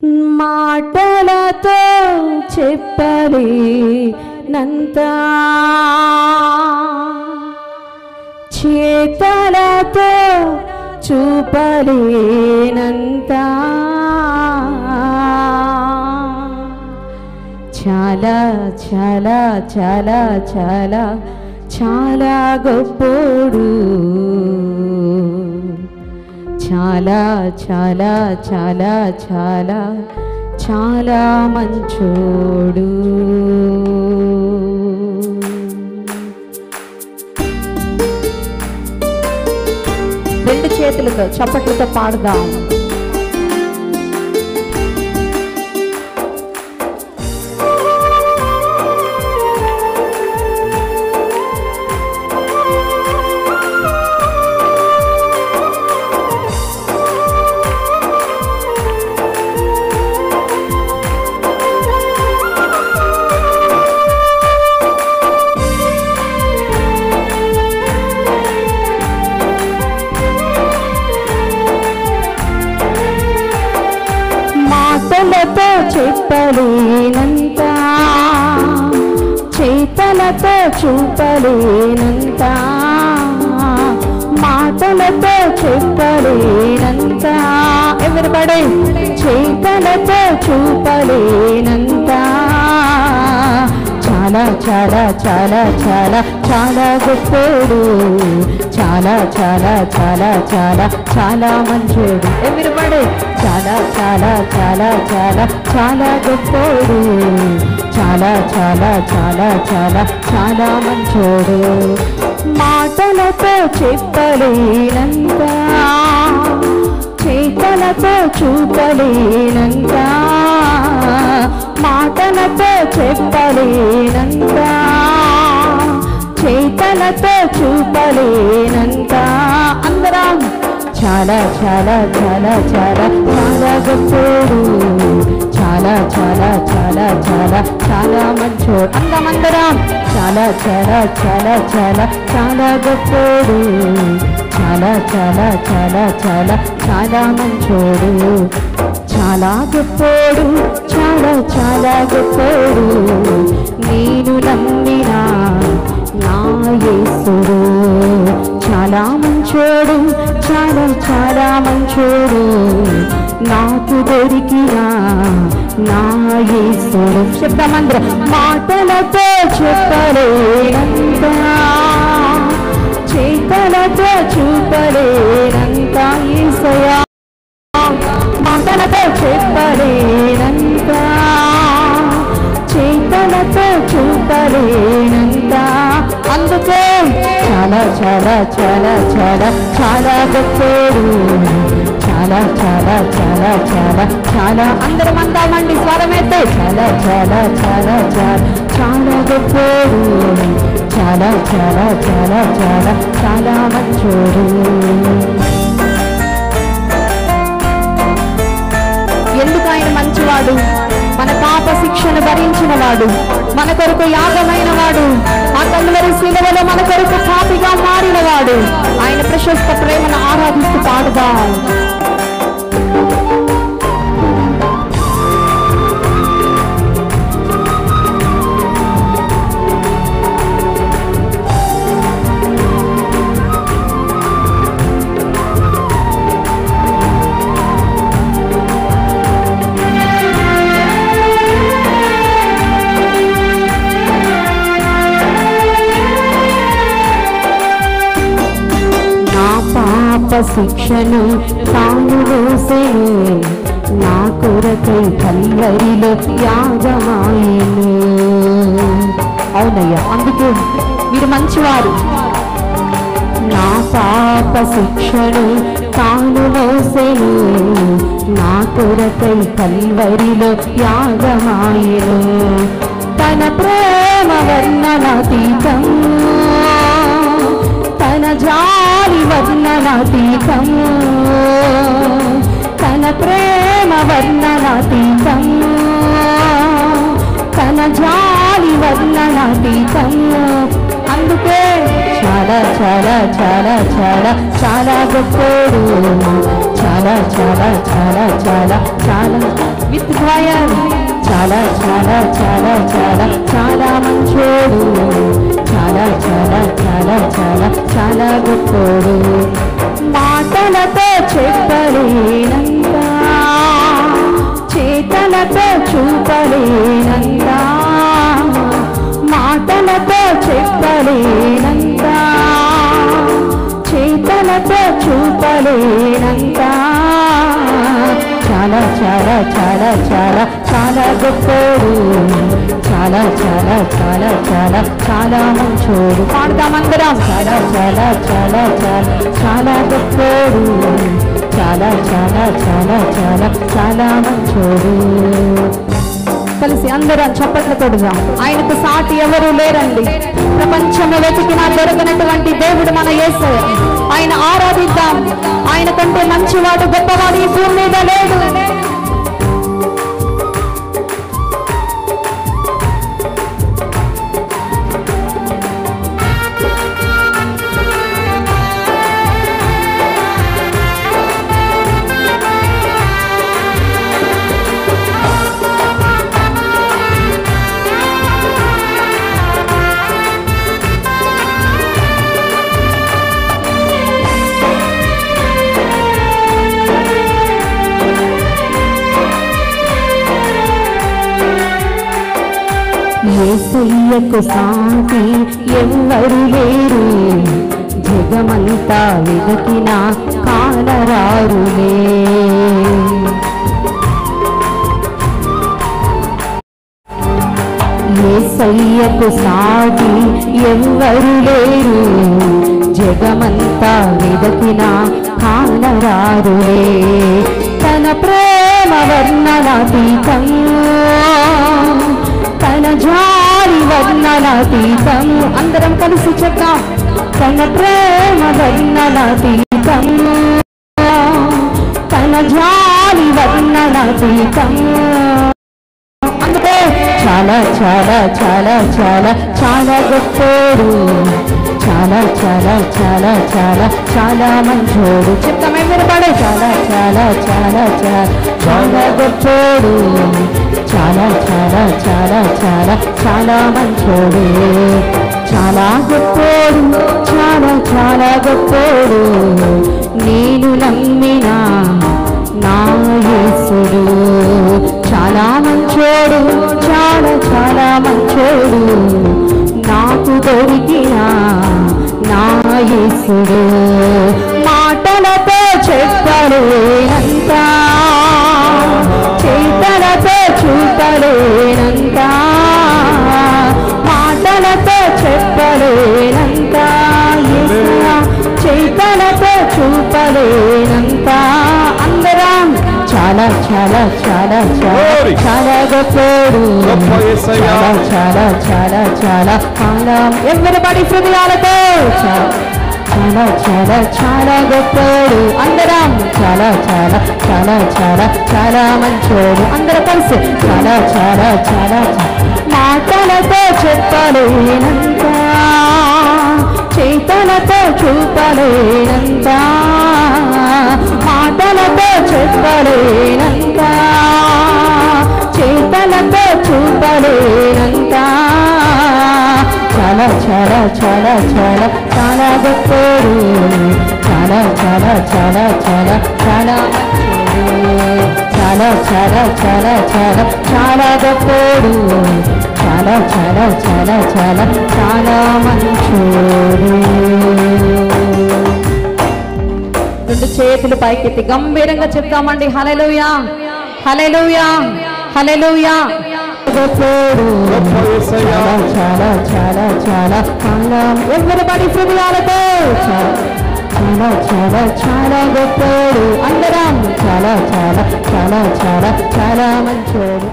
మాటలతో చెప్పలేనంత, చేతలతో చూపలేనంత, చాలా చాలా చాలా చాలా చాలా గొప్పోడు, చాలా చాలా చాలా చాలా చాలా మంచోడు. రెండు చేతులతో చప్పట్లతో పాడుదాం. మాటలతో చెప్పలేనంత, చేతలతో చూపలేనంత, మాటలతో చెప్పలేనంత, ఎవరిబడే చేతలతో చూపలేనంత, చాలా చాలా చాలా చాలా చాలా గొప్పోడు, చాలా చాలా చాలా చాలా చాలా మంచోడు. ఎవరిబడే చాలా చాలా చాలా చాలా చాలా గొప్పోడు, చాలా చాలా చాలా చాలా చాలా మంచోడు. మాటలతో చెప్పలేనంత, చేతలతో చూపలేనంత, మాటలతో చెప్పలేనంత, చేతలతో చూపలేనంత. అందరం చాలా చాలా చాలా చాలా చాలా గొప్పోడు, చాలా చాలా చాలా చాలా చాలా మంచోడు. అందరం చాలా చాలా చాలా చాలా చాలా గొప్పోడు, చాలా చాలా చాలా చాలా చాలా మంచోడు, చాలా గొప్పోడు, చాలా చాలా గొప్పోడు. నేను నమ్మినా నా యేసుడు చాలా మంచోడు, చాలా చాలా మంచోడు. నాకు దొరికిన నా యేసుడు. చెప్తామందరం. మాటలతో చెప్పలేనంత, చేతలతో చూపలేనంత యేసయ్యా. మాటలతో చెప్పలేనంత, చేతలతో చూపలేనంత. అందుకే చాలా చాలా చాలా చాలా చాలా గొప్పోడు, చాలా చాలా చాలా చాలా చాలా. అందరం అందామండి స్వరమైతే. చాలా చాలా చాలా చాలా చాలా గొప్పోడు, చాలా చాలా చాలా చాలా చాలా మంచోడు. ఎందుకు ఆయన మంచివాడు? మన పాప శిక్షను భరించిన వాడు, మన కొరకు యాగమైన వాడు, ఆ కల్వరి శిలువలో మన కొరకు పాపిగా మారిన వాడు. ఆయన ప్రశస్త ప్రేమను ఆరాధిస్తూ పాడుదాం. శిక్షను తాను మోసెను, నా కొరకై కల్వరిలో యాగమాయెను. అవునయ్యా, అందుకే మీరు మంచివారు. నా పాప శిక్షను తాను మోసెను, నా కొరకై కల్వరిలో యాగమాయెను. తన ప్రేమ వర్ణనాతీతం, తన జాలి వర్ణనాతీతం, తన ప్రేమ వర్ణనాతీతం, తన జాలి వర్ణనాతీతం. అందుకే చాలా చాలా చాలా చాలా చాలా గొప్పోడు, చాలా చాలా చాలా చాలా చాలా విత్ క్వయర్. చాలా చాలా చాలా చాలా చాలా మంచోడు, చాలా చాలా చాలా చాలా చాలా గొప్పోడు. మాటలతో చెప్పలేనంత, చేతలతో చూపలేనంత, మాటలతో చెప్పలేనంత, చేతలతో చూపలేనంత, చాలా చాలా చాలా చాలా చాలా గొప్పోడు, చాలా చాలా చాలా చాలా చాలా మంచోడు. పాడదామందరం. చాలా చాలా చాలా చాలా చాలా గొప్పోడు, చాలా చాలా చాలా చాలా చాలా మంచోడు. కలిసి అందరం చప్పట్లు కొడదాం. ఆయనకు సాటి ఎవరు లేరండి. ప్రపంచంలో వెతికినా దొరకనటువంటి దేవుడు మన యేసయ్య. ఆయన ఆరాధిద్దాం. ఆయన కంటే మంచివాడు గొప్పవాడు ఈ భూమి మీద లేడు. యేసయ్యకు సాటి ఎవ్వరు లేరు, జగమంతా వెతికినా కానరారులే. యేసయ్యకు సాటి ఎవ్వరు లేరు, జగమంతా వెతికినా కానరారులే. తన ప్రేమ వర్ణనాతీతం, తన జాలి వర్ణనాతీతం. అందరం కలిసి చెప్తాం. తన ప్రేమ వర్ణనాతీతం, తన జాలి వర్ణనాతీతం. అందుకే చాలా చాలా చాలా చాలా చాలా గొప్పోడు, చాలా చాలా చాలా చాలా చాలా మంచోడు. చెప్తామే మీరు పడే. చాలా చాలా చాలా చాలా చాలా గొప్పోడు, చాలా చాలా చాలా చాలా చాలా మంచోడు, చాలా గొప్పోడు, చాలా చాలా గొప్పోడు. నేను నమ్మిన నా యేసుడు చాలా మంచోడు, చాలా చాలా మంచోడు. నాకు దొరికిన నా యేసుడు మాటలతో చెప్పలేనంత, చేతలతో చూపలేనంత, మాటలతో చెప్పలేనంత, చేతలతో చూపలేనంత. అందరం చాలా చాలా చాలా చాలా చాలా గొప్పోడు, చాలా చాలా చాలా చాలా చాలా ఎవరిబడి హృదయాలతో చాలా చాలా చాలా గొప్పోడు. అందరం చాలా చాలా చాలా చాలా చాలా మంచోడు. అందరూ కలిసి చాలా చాలా చాలా మాటలతో చెప్పలేనంత, చేతలతో చూపలేనంత, మాటలతో చెప్పలేనంత, చేతలతో చూపలేనంత. చాలా చాలా చాలా చాలా చాలా గొప్పోడు, చాలా చాలా చాలా చాలా చాలా చాలా చాలా చాలా చాలా చాలా గొప్పోడు, చాలా చాలా చాలా చాలా చాలా మంచోడు. రెండు చేతులు పైకెత్తి గంభీరంగా చెప్తామండి. హల్లెలూయా హల్లెలూయా హల్లెలూయా. గొప్పోడు, చాలా చాలా చాలా చాలా చాలా ఎవరిబడి హృదయాలతో చాలా చాలా చాలా గొప్పోడు. అందరం చాలా చాలా చాలా చాలా చాలా మంచోడు.